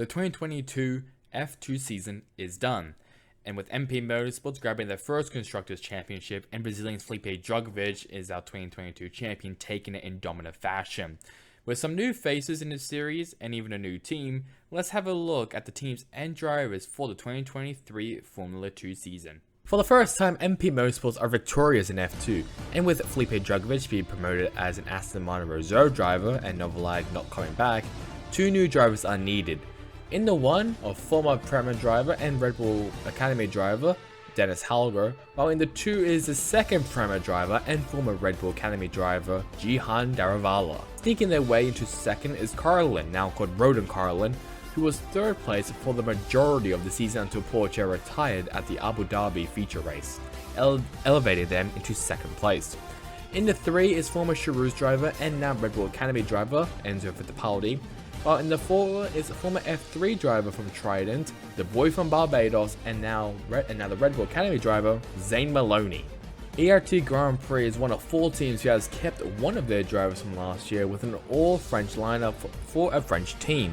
The 2022 F2 season is done, and with MP Motorsports grabbing their first Constructors' Championship and Brazilian Felipe Drugovich is our 2022 champion, taking it in dominant fashion. With some new faces in the series and even a new team, let's have a look at the teams and drivers for the 2023 Formula 2 season. For the first time, MP Motorsports are victorious in F2, and with Felipe Drugovich being promoted as an Aston Martin reserve driver and Novalag not coming back, two new drivers are needed. In the one, a former Prema driver and Red Bull Academy driver, Dennis Halger, while in the two is the second Prema driver and former Red Bull Academy driver, Jihan Daravala. Sneaking their way into second is Carlin, now called Roden Carlin, who was third place for the majority of the season until Pourchaire retired at the Abu Dhabi feature race, elevating them into second place. In the three is former Charouz driver and now Red Bull Academy driver, Enzo Fittipaldi, while in the 4 is a former F3 driver from Trident, the boy from Barbados, and now the Red Bull Academy driver, Zane Maloney. ERT Grand Prix is one of 4 teams who has kept one of their drivers from last year with an all-French lineup for a French team.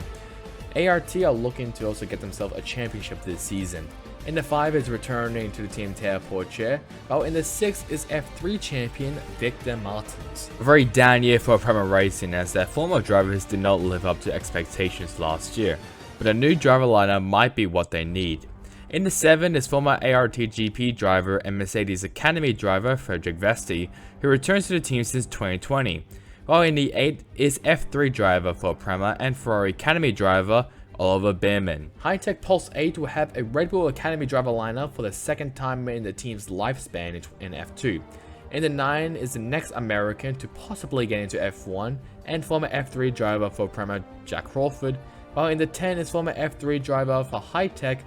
ART are looking to also get themselves a championship this season. In the 5 is returning to the team Théo Pourchaire, while in the 6 is F3 champion Victor Martins. A very down year for Prema Racing as their former drivers did not live up to expectations last year, but a new driver lineup might be what they need. In the 7 is former ART GP driver and Mercedes Academy driver Frederick Vesti, who returns to the team since 2020, while in the 8 is F3 driver for Prema and Ferrari Academy driver Oliver Behrman. High-Tech Pulse 8 will have a Red Bull Academy driver lineup for the second time in the team's lifespan in F2. In the 9 is the next American to possibly get into F1 and former F3 driver for Prema Jack Crawford, while in the 10 is former F3 driver for High-Tech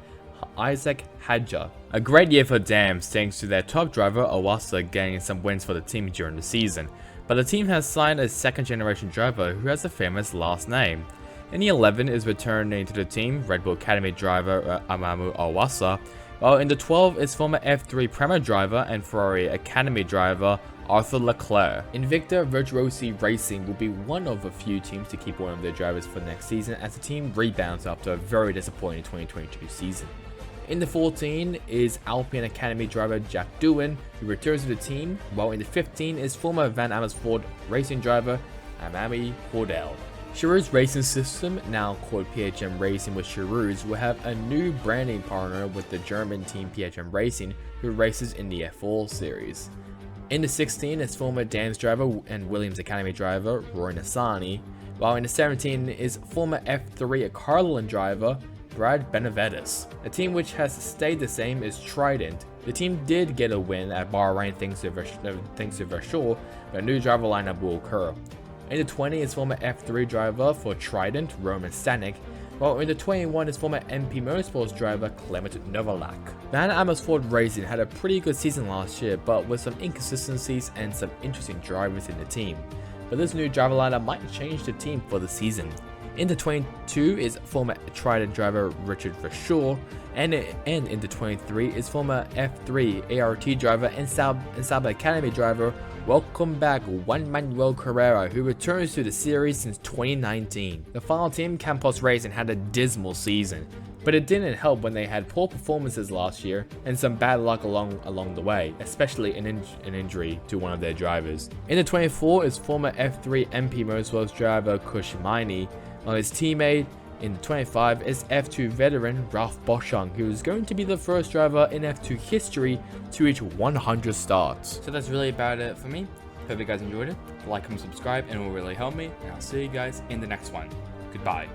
Isaac Hadja. A great year for Dams thanks to their top driver Owasa gaining some wins for the team during the season, but the team has signed a second generation driver who has a famous last name. In the 11 is returning to the team Red Bull Academy driver Amamu Owasa, while in the 12 is former F3 Prema driver and Ferrari Academy driver Arthur Leclerc. Invicta Virtuosi Racing will be one of a few teams to keep one of their drivers for next season as the team rebounds after a very disappointing 2022 season. In the 14 is Alpine Academy driver Jack Doohan, who returns to the team, while in the 15 is former Van Amersfoort Racing driver Amami Cordell. Charouz Racing System, now called PHM Racing with Charouz, will have a new branding partner with the German team PHM Racing, who races in the F4 series. In the 16 is former Dams driver and Williams Academy driver Roy Nassani, while in the 17 is former F3 Carlin driver Brad Benavides. A team which has stayed the same is Trident. The team did get a win at Bahrain thanks to Verschoor, but a new driver lineup will occur. In the 20 is former F3 driver for Trident, Roman Stanek, while in the 21 is former MP Motorsports driver Clement Novalak. Van Amersfoort Racing had a pretty good season last year, but with some inconsistencies and some interesting drivers in the team. But this new driver lineup might change the team for the season. In the 22 is former Trident driver Richard Verschoor, and in the 23 is former F3 ART driver and Sauber Academy driver welcome back Juan Manuel Carrera, who returns to the series since 2019. The final team, Campos Racing, had a dismal season, but it didn't help when they had poor performances last year and some bad luck along the way, especially an injury to one of their drivers. In the 24 is former F3 MP Motorsports driver Kush Maini, while his teammate in the 25 is F2 veteran Ralph Boschung, who is going to be the first driver in F2 history to reach 100 starts. So that's really about it for me. Hope you guys enjoyed it. Like, comment, subscribe, and it will really help me. And I'll see you guys in the next one. Goodbye.